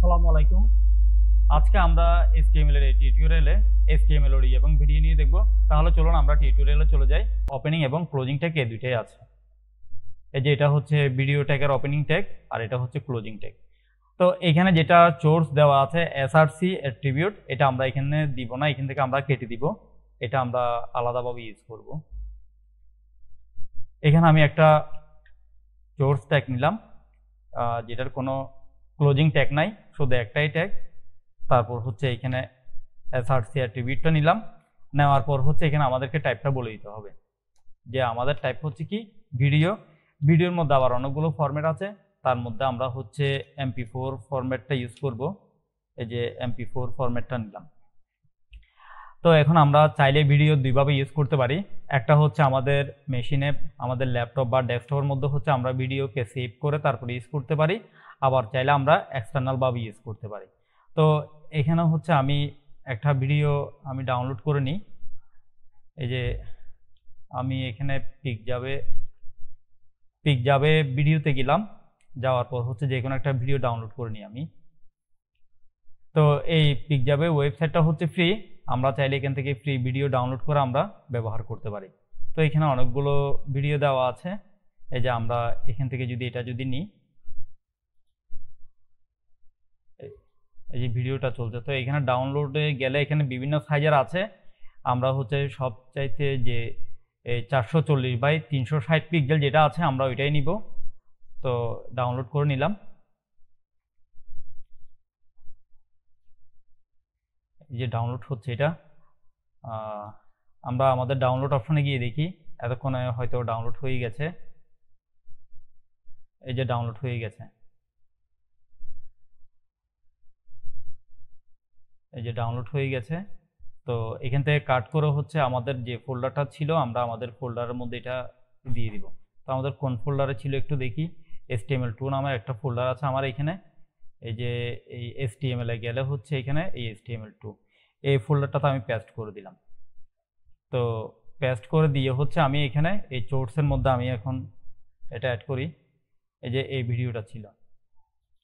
আসসালামু আলাইকুম। আজকে আমরা HTML এর এই টিউটোরিয়ালে HTML এবং ভিডিও নিয়ে দেখব। তাহলে চলুন আমরা টিউটোরিয়ালে চলে যাই। ওপেনিং এবং ক্লোজিং ট্যাগ এই দুইটাই আছে। এই যে এটা হচ্ছে ভিডিও ট্যাগের ওপেনিং ট্যাগ আর এটা হচ্ছে ক্লোজিং ট্যাগ। তো এখানে যেটা সোর্স দেওয়া আছে src অ্যাট্রিবিউট, এটা আমরা এখানে দিব না, এখান থেকে আমরা কেটে দিব। এটা আমরা আলাদাভাবে ইউজ করব। এখানে আমি একটা সোর্স ট্যাগ নিলাম, যেটার কোনো ক্লোজিং ট্যাগ নাই, শুধু একটাই ট্যাগ। তারপর হচ্ছে এখানে src অ্যাট্রিবিউটটা নিলাম। নেওয়ার পর হচ্ছে এখানে আমাদেরকে টাইপটা বলে দিতে হবে যে আমাদের টাইপ হচ্ছে কি ভিডিও। ভিডিওর মধ্যে আবার অনেকগুলো ফরম্যাট আছে, তার মধ্যে আমরা হচ্ছে MP4 ফরম্যাটটা ইউজ করব। এই যে MP4 ফরম্যাটটা নিলাম। তো এখন আমরা চাইলে ভিডিও দুইভাবে ইউজ করতে পারি। একটা হচ্ছে আমাদের মেশিনে, আমাদের ল্যাপটপ বা ডেস্কটপের মধ্যে হচ্ছে আমরা ভিডিওকে সেভ করে তারপরে ইউজ করতে পারি, আবার চাইলে আমরা এক্সটার্নালভাবে ইউজ করতে পারি। তো এখানে হচ্ছে আমি একটা ভিডিও আমি ডাউনলোড করে নিই। এই যে আমি এখানে পিক যাবে ভিডিওতে গেলাম, যাওয়ার পর হচ্ছে যে কোনো একটা ভিডিও ডাউনলোড করে নিই আমি। তো এই পিক যাবে ওয়েবসাইটটা হচ্ছে ফ্রি, আমরা চাইলে এখান থেকে ফ্রি ভিডিও ডাউনলোড করে আমরা ব্যবহার করতে পারি। তো এখানে অনেকগুলো ভিডিও দেওয়া আছে। এই যে আমরা এখান থেকে যদি এটা যদি নিই, এই যে ভিডিওটা চলছে। তো এখানে ডাউনলোডে গেলে এখানে বিভিন্ন সাইজের আছে। আমরা হচ্ছে সবচাইতে যে 440x360 পিক্সেল যেটা আছে আমরা ওইটাই নিব। তো ডাউনলোড করে নিলাম। এই যে ডাউনলোড হচ্ছে এটা, আমরা আমাদের ডাউনলোড অপশনে গিয়ে দেখি। এতক্ষণে হয়তো ডাউনলোড হয়ে গেছে। এই যে ডাউনলোড হয়ে গেছে, এই যে ডাউনলোড হয়ে গেছে। তো এখান থেকে কাট করে হচ্ছে আমাদের যে ফোল্ডারটা ছিল আমরা আমাদের ফোল্ডারের মধ্যে এটা দিয়ে দিব। তো আমাদের কোন ফোল্ডারে ছিল একটু দেখি। HTML2 নামের একটা ফোল্ডার আছে আমার এখানে। এই যে এই HTML এ গেলে হচ্ছে এখানে এই HTML2 এই ফোল্ডারটাতে আমি পেস্ট করে দিলাম। তো পেস্ট করে দিয়ে হচ্ছে আমি এখানে এই সোর্সের মধ্যে আমি এখন এটা অ্যাড করি। এই যে এই ভিডিওটা ছিল,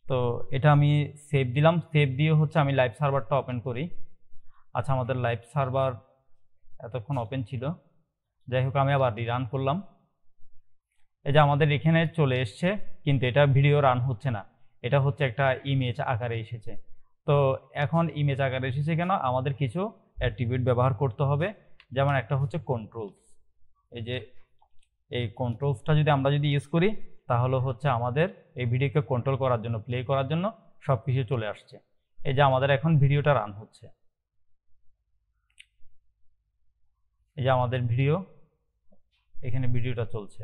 তো এটা আমি সেভ দিলাম। সেভ দিয়ে হচ্ছে আমি লাইভ সার্ভারটা ওপেন করি। আচ্ছা, আমাদের লাইভ সার্ভার এতক্ষণ ওপেন ছিল, যাই হোক আমি আবার রিরান করলাম। এই যে আমাদের এখানে চলে এসছে, কিন্তু এটা ভিডিও রান হচ্ছে না, এটা হচ্ছে একটা ইমেজ আকারে এসেছে। তো এখন ইমেজ আকারে এসেছে কেন, আমাদের কিছু অ্যাট্রিবিউট ব্যবহার করতে হবে। যেমন একটা হচ্ছে কন্ট্রোলস। এই যে এই কন্ট্রোলসটা যদি আমরা ইউজ করি তাহলে হচ্ছে আমাদের এই ভিডিওকে কন্ট্রোল করার জন্য, প্লে করার জন্য সব কিছু চলে আসছে। এই যে আমাদের এখন ভিডিওটা রান হচ্ছে। এই যে আমাদের ভিডিও, এখানে ভিডিওটা চলছে।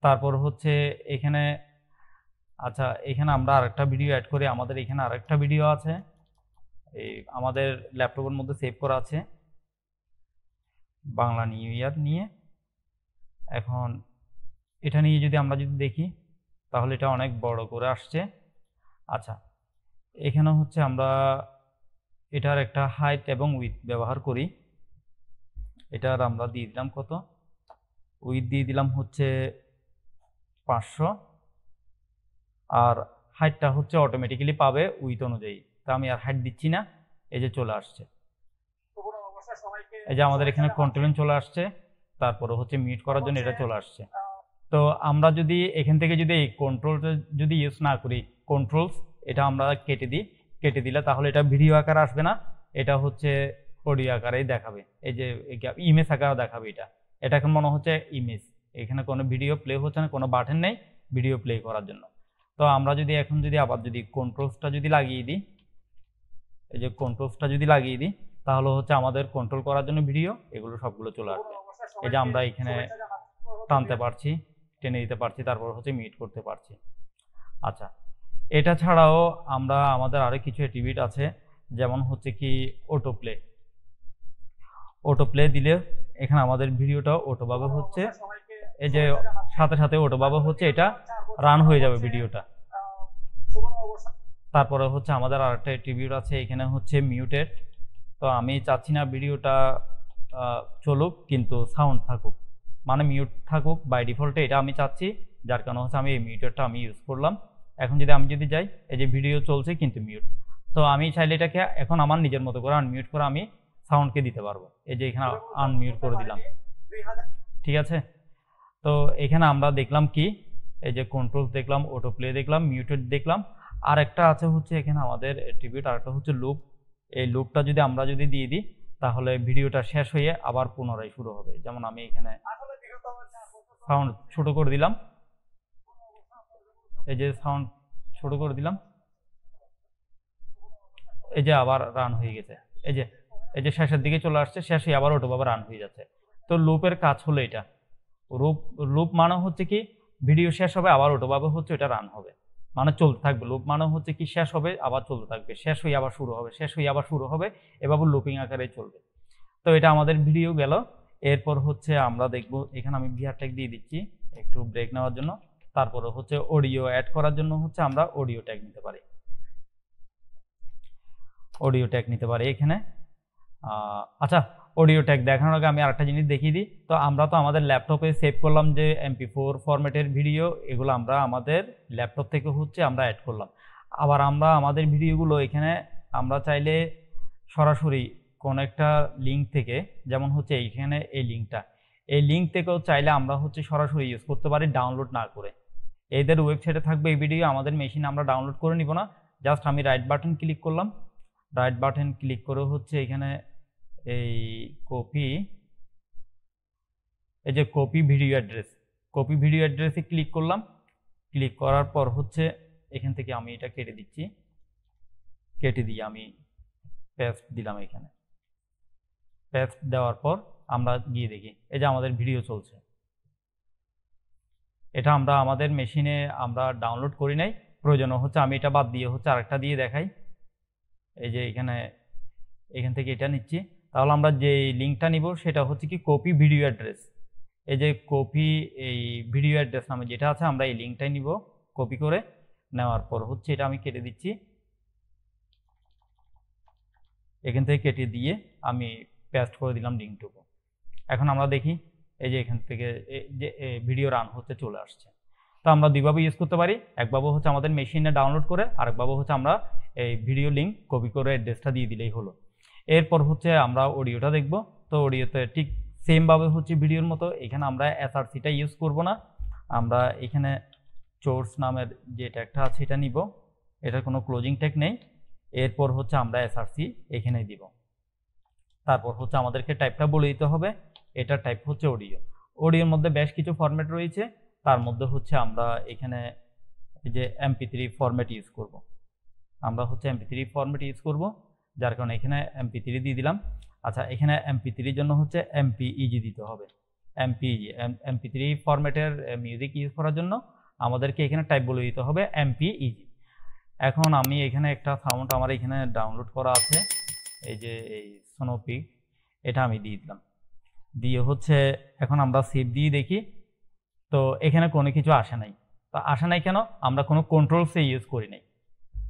তারপর হচ্ছে এখানে, আচ্ছা এখানে আমরা আরেকটা ভিডিও অ্যাড করি। আমাদের এখানে আরেকটা ভিডিও আছে, এই আমাদের ল্যাপটপের মধ্যে সেভ করা আছে, বাংলা নিউ ইয়ার নিয়ে। এখন এটা নিয়ে যদি আমরা দেখি তাহলে এটা অনেক বড় করে আসছে। আচ্ছা, এখানে হচ্ছে আমরা এটার একটা হাইট এবং উইথ ব্যবহার করি। এটার আমরা দিয়ে দিলাম কত, উইথ দিয়ে দিলাম হচ্ছে 500, আর হাইটটা হচ্ছে অটোমেটিক্যালি পাবে উইথ অনুযায়ী। তা আমি আর হাইট দিচ্ছি না, এই যে চলে আসছে। এই যে আমাদের এখানে কন্ট্রোল চলে আসছে, তারপরে হচ্ছে মিউট করার জন্য এটা চলে আসছে। তো আমরা যদি এখান থেকে এই কন্ট্রোলটা ইউজ না করি, কন্ট্রোলস এটা আমরা কেটে দিলে তাহলে এটা ভিডিও আকারে আসবে না, এটা হচ্ছে অডিও আকারেই দেখাবে। এই যে ইমেজ আকারে দেখাবে। এটা এখন মনে হচ্ছে ইমেজ, এখানে কোনো ভিডিও প্লে হচ্ছে না, কোনো বাটন নেই ভিডিও প্লে করার জন্য। তো আমরা এখন আবার কন্ট্রোলসটা লাগিয়ে দিই, এই যে কন্ট্রোলসটা লাগিয়ে দিই তাহলে হচ্ছে আমাদের কন্ট্রোল করার জন্য ভিডিও এগুলো সবগুলো চলে আসবে। এই যে আমরা এখানে টানতে পারছি, টেনে দিতে পারছি, তারপর হচ্ছে মিউট করতে পারছি। আচ্ছা, এটা ছাড়াও আমরা আমাদের আরো কিছু অ্যাট্রিবিউট আছে, যেমন হচ্ছে কি অটো প্লে দিলে এখানে আমাদের ভিডিওটা অটোভাবে হচ্ছে, এই যে সাথে সাথে অটোভাবে হচ্ছে এটা রান হয়ে যাবে ভিডিওটা। তারপরে হচ্ছে আমাদের আরেকটা অ্যাট্রিবিউট আছে এখানে হচ্ছে মিউটেড। তো আমি চাচ্ছি না ভিডিওটা চলুক কিন্তু সাউন্ড থাকুক, মানে মিউট থাকুক বাই ডিফল্টে, এটা আমি চাচ্ছি, যার কারণে হচ্ছে আমি এই মিউটেডটা আমি ইউজ করলাম। এখন আমি যদি যাই, এই যে ভিডিও চলছে কিন্তু মিউট। তো আমি চাইলে এটাকে এখন আমার নিজের মতো করে আনমিউট করে আমি সাউন্ডকে দিতে পারবো। এই যে এখানে আনমিউট করে দিলাম, ঠিক আছে। তো এখানে আমরা দেখলাম কি, এই যে কন্ট্রোলস দেখলাম, অটো প্লে দেখলাম, মিউটেড দেখলাম। আর একটা আছে হচ্ছে এখানে আমাদের অ্যাট্রিবিউট, আর একটা হচ্ছে লুপ। এই লুপটা আমরা যদি দিয়ে দিই তাহলে ভিডিওটা শেষ হয়ে আবার পুনরায় শুরু হবে। যেমন আমি এখানে সাউন্ড ছোট করে দিলাম, এই যে সাউন্ড ছোট করে দিলাম, এই যে আবার রান হয়ে গেছে। এই যে শেষের দিকে চলে আসছে, শেষ হয়ে আবার অটোভাবে রান হয়ে যাচ্ছে। তো লুপের কাজ হলো এটা। লুপ মানে হচ্ছে কি, ভিডিও শেষ হবে আবার অটোভাবে হচ্ছে এটা রান হবে, মানে চলতে থাকবে। লুপ মানে হচ্ছে কি, শেষ হবে আবার চলতে থাকবে, শেষ হয়ে আবার শুরু হবে, শেষ হয়ে আবার শুরু হবে, এভাবে লুপিং আকারে চলবে। তো এটা আমাদের ভিডিও গেল। এরপর হচ্ছে আমরা দেখব, এখানে আমি ভিআর ট্যাগ দিয়ে দিচ্ছি একটু ব্রেক নেওয়ার জন্য। তারপরে হচ্ছে অডিও অ্যাড করার জন্য হচ্ছে আমরা অডিও ট্যাগ নিতে পারি, অডিও ট্যাগ নিতে পারি এখানে। আচ্ছা, অডিও ট্যাগ দেখানোর আগে আমি আরেকটা জিনিস দেখিয়ে দিই। তো আমরা তো আমাদের ল্যাপটপে সেভ করলাম যে MP4 ফরম্যাটের ভিডিও, এগুলো আমরা আমাদের ল্যাপটপ থেকে হচ্ছে আমরা অ্যাড করলাম। আবার আমরা আমাদের ভিডিওগুলো এখানে আমরা চাইলে সরাসরি কোন একটা লিঙ্ক থেকে, যেমন হচ্ছে এইখানে এই লিঙ্ক থেকেও চাইলে আমরা হচ্ছে সরাসরি ইউজ করতে পারি, ডাউনলোড না করে। এদের ওয়েবসাইটে থাকবে এই ভিডিও, আমাদের মেশিনে আমরা ডাউনলোড করে নিব না। জাস্ট আমি রাইট বাটন ক্লিক করলাম, রাইট বাটন ক্লিক করে হচ্ছে এখানে এই কপি ভিডিও অ্যাড্রেসে ক্লিক করলাম। ক্লিক করার পর হচ্ছে এখান থেকে আমি এটা কেটে দিচ্ছি, কেটে দিয়ে আমি পেস্ট দিলাম। এখানে পেস্ট দেওয়ার পর আমরা গিয়ে দেখি, এই যে আমাদের ভিডিও চলছে। এটা আমরা আমাদের মেশিনে আমরা ডাউনলোড করি নাই, প্রয়োজন হচ্ছে আমি এটা বাদ দিয়ে হচ্ছে আরেকটা দিয়ে দেখাই। এই যে এখান থেকে এটা নিচ্ছি। তাহলে আমরা যে লিঙ্কটা নিব সেটা হচ্ছে কি, কপি ভিডিও অ্যাড্রেস। এই যে কপি এই ভিডিও অ্যাড্রেস নামে যেটা আছে, আমরা এই লিঙ্কটাই নিব। কপি করে নেওয়ার পর হচ্ছে এটা আমি কেটে দিচ্ছি, এখান থেকে কেটে দিয়ে আমি পেস্ট করে দিলাম লিঙ্কটুকু। এখন আমরা দেখি, এই যে এখান থেকে যে ভিডিও রান হচ্ছে চলে আসছে। তো আমরা দুইভাবে ইউজ করতে পারি, একভাবে হচ্ছে আমাদের মেশিনে ডাউনলোড করে, আরেকভাবে হচ্ছে আমরা এই ভিডিও লিঙ্ক কপি করে অ্যাড্রেসটা দিয়ে দিলেই হলো। এরপর হচ্ছে আমরা অডিওটা দেখব। তো অডিওতে ঠিক সেমভাবে হচ্ছে ভিডিওর মতো, এখানে আমরা SRCটা ইউজ করব না, আমরা এখানে সোর্স নামের যে ট্যাগটা আছে এটা নিব, এটার কোনো ক্লোজিং ট্যাগ নেই। এরপর হচ্ছে আমরা SRC এখানে দিব। তারপর হচ্ছে আমাদেরকে টাইপটা বলে দিতে হবে, এটা টাইপ হচ্ছে অডিওর মধ্যে বেশ কিছু ফরম্যাট রয়েছে, তার মধ্যে হচ্ছে আমরা এখানে এই যে MP3 ফরম্যাট ইউজ করব। আমরা হচ্ছে MP3 ফরম্যাট ইউজ করব, যার কারণে এখানে MP3 দিয়ে দিলাম। আচ্ছা, এখানে MP3 এর জন্য হচ্ছে MPEG দিতে হবে। MP3 ফরম্যাটের মিউজিক ইউজ করার জন্য আমাদেরকে এখানে টাইপ বলে দিতে হবে MPEG। এখন আমি এখানে একটা সাউন্ড আমার এখানে ডাউনলোড করা আছে, এই যে এই স্নোপিক, এটা আমি দিয়ে দিলাম। দিয়ে হচ্ছে এখন আমরা সেভ দিয়ে দেখি। তো এখানে কোনো কিছু আসে নাই। তো আসে নাই কেন? আমরা কোনো কন্ট্রোলস ইউজ করি নাই।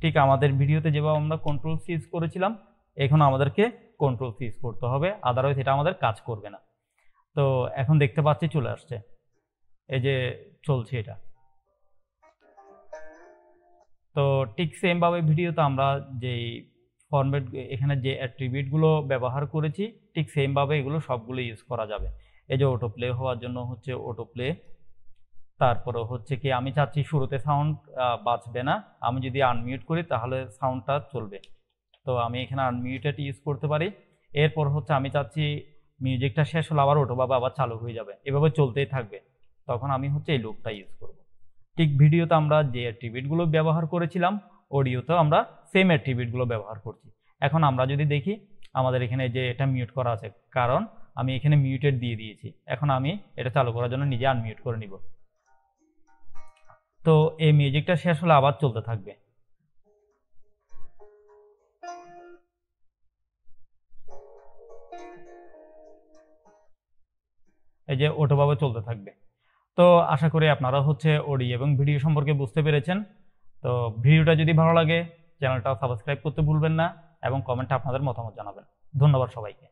ঠিক আমাদের ভিডিওতে যেভাবে আমরা কন্ট্রোলস ইউজ করেছিলাম, এখন আমাদেরকে কন্ট্রোলস ইউজ করতে হবে, আদারওয়াইজ এটা আমাদের কাজ করবে না। তো এখন দেখতে পাচ্ছি চলে আসছে, এই যে চলছে এটা। তো ঠিক সেমভাবে ভিডিওতে আমরা যেই ফরম্যাট এখানে যে অ্যাট্রিবিউটগুলো ব্যবহার করেছি, ঠিক সেমভাবে এগুলো সবগুলো ইউজ করা যাবে। এই যে অটো প্লে হওয়ার জন্য হচ্ছে অটো প্লে। তারপরে হচ্ছে কি, আমি চাচ্ছি শুরুতে সাউন্ড বাজবে না, আমি যদি আনমিউট করি তাহলে সাউন্ডটা চলবে। তো আমি এখানে আনমিউটেড ইউজ করতে পারি। এরপর হচ্ছে আমি চাচ্ছি মিউজিকটা শেষ হলে আবার অটোভাবে আবার চালু হয়ে যাবে, এভাবে চলতেই থাকবে, তখন আমি হচ্ছে এই লুপটা ইউজ করব। ঠিক ভিডিওতে আমরা যে অ্যাট্রিবিউটগুলো ব্যবহার করেছিলাম, অডিওতেও আমরা সেম অ্যাট্রিবিউটগুলো ব্যবহার করছি। এখন আমরা যদি দেখি, আমাদের এখানে যে এটা মিউট করা আছে, কারণ আমি এখানে মিউটেড দিয়ে দিয়েছি। এখন আমি এটা চালু করার জন্য নিজে আনমিউট করে নিব। তো এই মিউজিকটা শেষ হলে আবার চলতে থাকবে। এই যে অটোভাবে চলতে থাকবে। তো আশা করি আপনারা হচ্ছে অডিও এবং ভিডিও সম্পর্কে বুঝতে পেরেছেন। তো ভিডিওটা যদি ভালো লাগে চ্যানেলটা সাবস্ক্রাইব করতে ভুলবেন না এবং কমেন্টে আপনাদের মতামত জানাবেন। ধন্যবাদ সবাইকে।